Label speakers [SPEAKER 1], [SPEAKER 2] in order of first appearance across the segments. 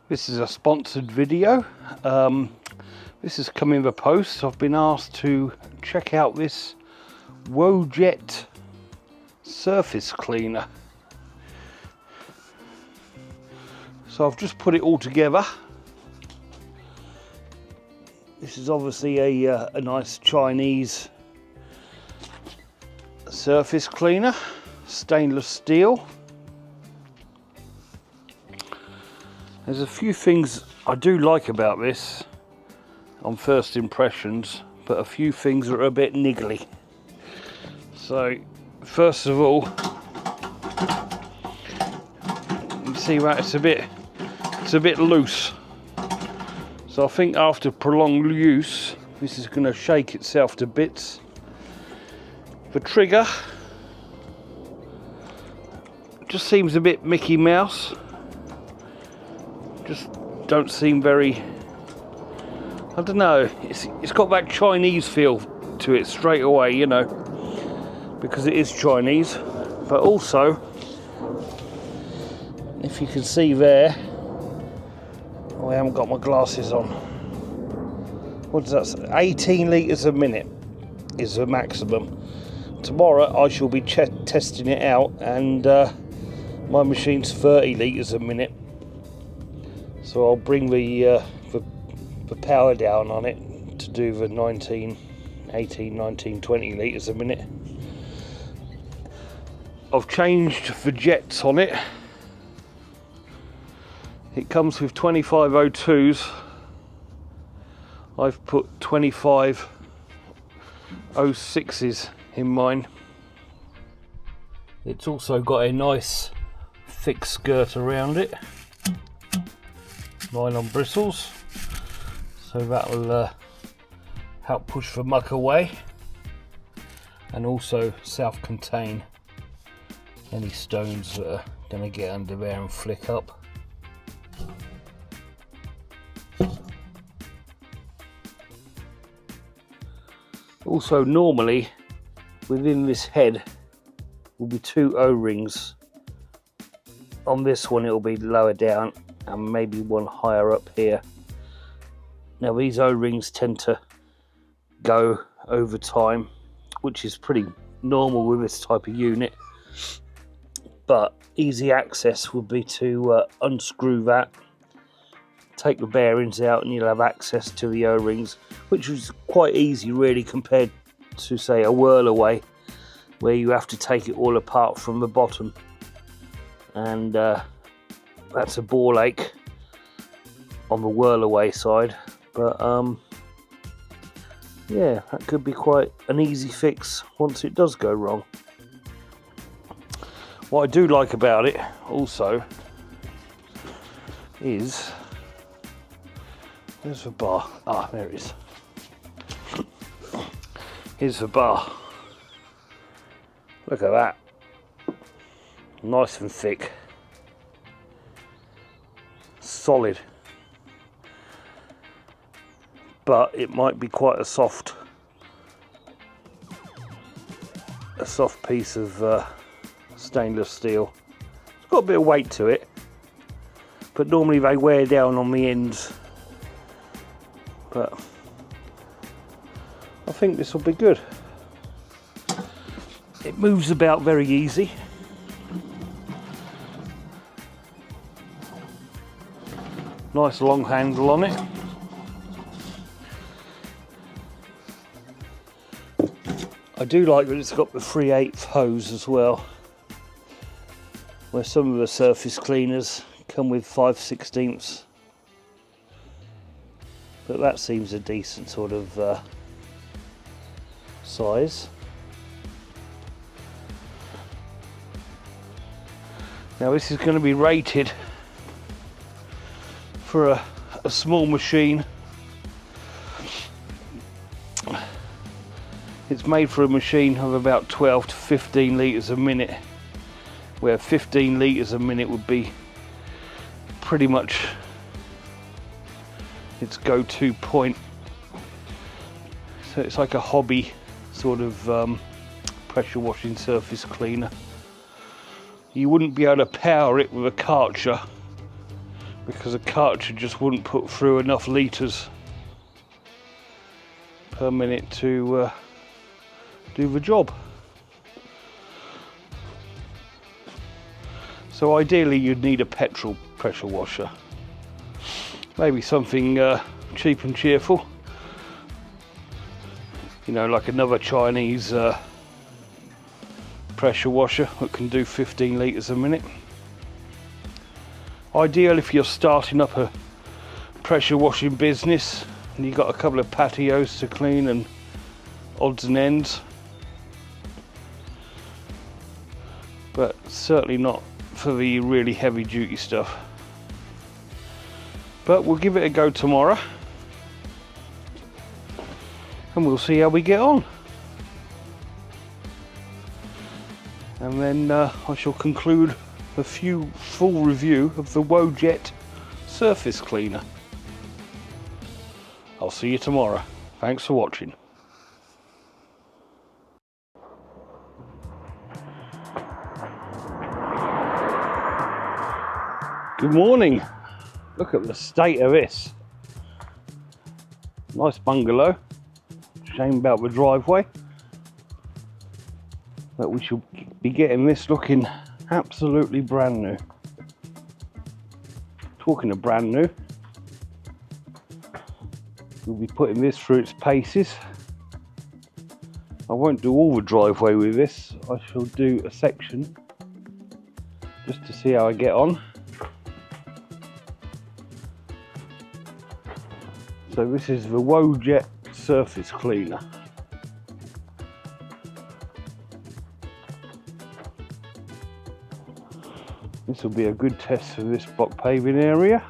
[SPEAKER 1] This is a sponsored video. This has come in the post. I've been asked to check out this Wojet surface cleaner. So I've just put it all together. This is obviously a nice Chinese surface cleaner, stainless steel. There's a few things I do like about this on first impressions, but a few things are a bit niggly. So first of all, you see that it's a bit loose. So I think after prolonged use, this is going to shake itself to bits. The trigger just seems a bit Mickey Mouse. Just don't seem very, I don't know, it's got that Chinese feel to it straight away, you know, because it is Chinese. But also, if you can see there, oh, I haven't got my glasses on. What does that say? 18 litres a minute is the maximum. Tomorrow I shall be testing it out, and my machine's 30 litres a minute. So I'll bring the power down on it to do the 18, 19, 20 litres a minute. I've changed the jets on it. It comes with 2502s. I've put 2506s in mine. It's also got a nice thick skirt around it. Nylon bristles, so that will help push the muck away, and also self-contain any stones that are going to get under there and flick up. Also, normally within this head will be two O-rings. On this one it will be lower down, and maybe one higher up here. Now these O-rings tend to go over time, which is pretty normal with this type of unit, but easy access would be to unscrew that, take the bearings out, and you'll have access to the O-rings, which is quite easy really compared to, say, a whirlaway, where you have to take it all apart from the bottom, and that's a ball ache on the whirlaway side. But yeah, that could be quite an easy fix once it does go wrong. What I do like about it also is, where's the bar? Ah, there it is. Here's the bar. Look at that. Nice and thick. Solid. But it might be quite a soft piece of stainless steel. It's got a bit of weight to it, but normally they wear down on the ends. But I think this will be good. It moves about very easy. Nice long handle on it. I do like that it's got the 3/8 hose as well, where some of the surface cleaners come with 5/16. But that seems a decent sort of size. Now this is going to be rated for a small machine. It's made for a machine of about 12 to 15 litres a minute, where 15 litres a minute would be pretty much its go-to point. So it's like a hobby sort of pressure washing surface cleaner. You wouldn't be able to power it with a Karcher because a cartridge just wouldn't put through enough litres per minute to do the job. So ideally you'd need a petrol pressure washer, maybe something cheap and cheerful, you know, like another Chinese pressure washer that can do 15 litres a minute. Ideal if you're starting up a pressure washing business and you've got a couple of patios to clean and odds and ends, but certainly not for the really heavy duty stuff. But we'll give it a go tomorrow and we'll see how we get on, and then I shall conclude a full review of the Wojet surface cleaner. I'll see you tomorrow. Thanks for watching. Good morning. Look at the state of this. Nice bungalow. Shame about the driveway. But we should be getting this looking absolutely brand new. Talking of brand new, we'll be putting this through its paces. I won't do all the driveway with this. I shall do a section just to see how I get on. So this is the Wojet surface cleaner. This will be a good test for this block paving area.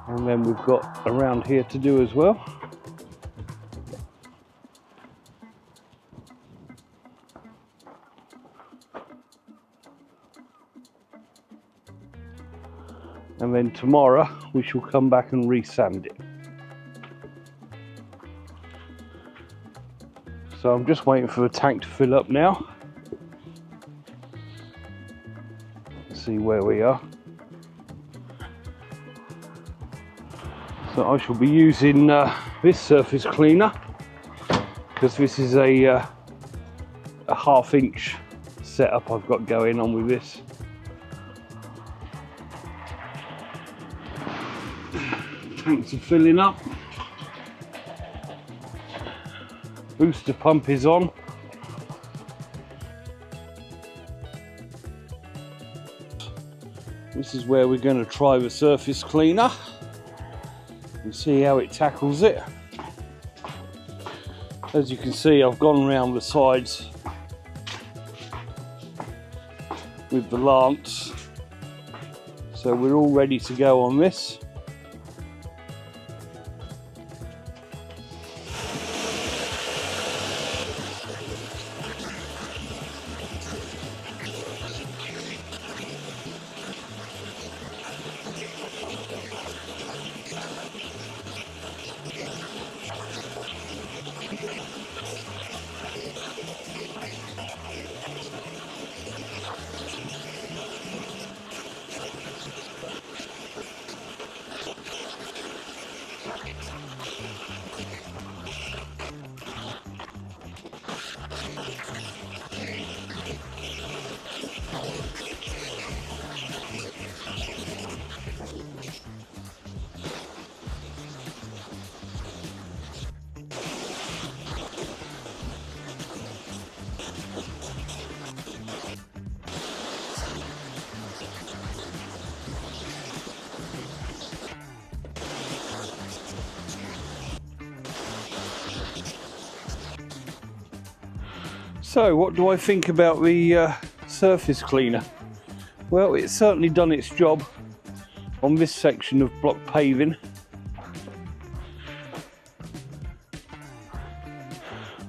[SPEAKER 1] And then we've got around here to do as well. And then tomorrow we shall come back and re-sand it. So I'm just waiting for the tank to fill up now. Let's see where we are. So I shall be using this surface cleaner because this is a 1/2 inch setup I've got going on with this. Tanks are filling up. Booster pump is on. This is where we're going to try the surface cleaner and see how it tackles it. As you can see, I've gone around the sides with the lance, so we're all ready to go on this. So what do I think about the surface cleaner? Well, it's certainly done its job on this section of block paving.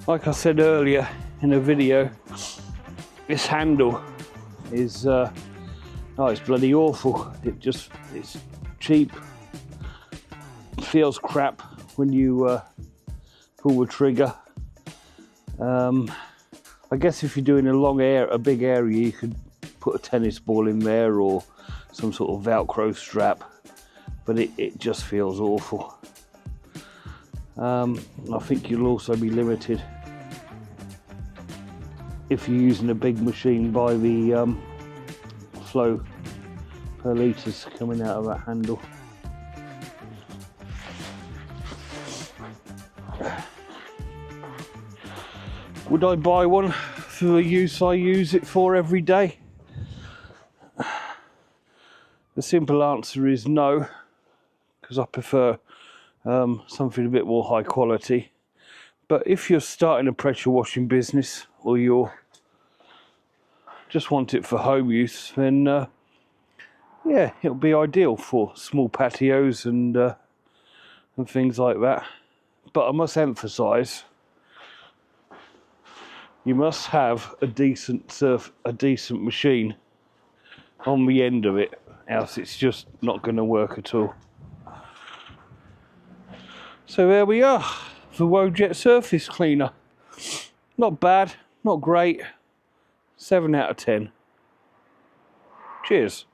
[SPEAKER 1] Like I said earlier in a video, this handle is oh, it's bloody awful. It's cheap, feels crap when you pull the trigger. I guess if you're doing a big area, you could put a tennis ball in there or some sort of Velcro strap, but it just feels awful. I think you'll also be limited if you're using a big machine by the flow per litres coming out of that handle. Would I buy one for the use I use it for every day? The simple answer is no, because I prefer something a bit more high quality. But if you're starting a pressure washing business, or you just want it for home use, then yeah, it'll be ideal for small patios and things like that. But I must emphasise, you must have a decent machine on the end of it, else it's just not going to work at all. So there we are, the Wojet surface cleaner. Not bad, not great. 7 out of 10. Cheers.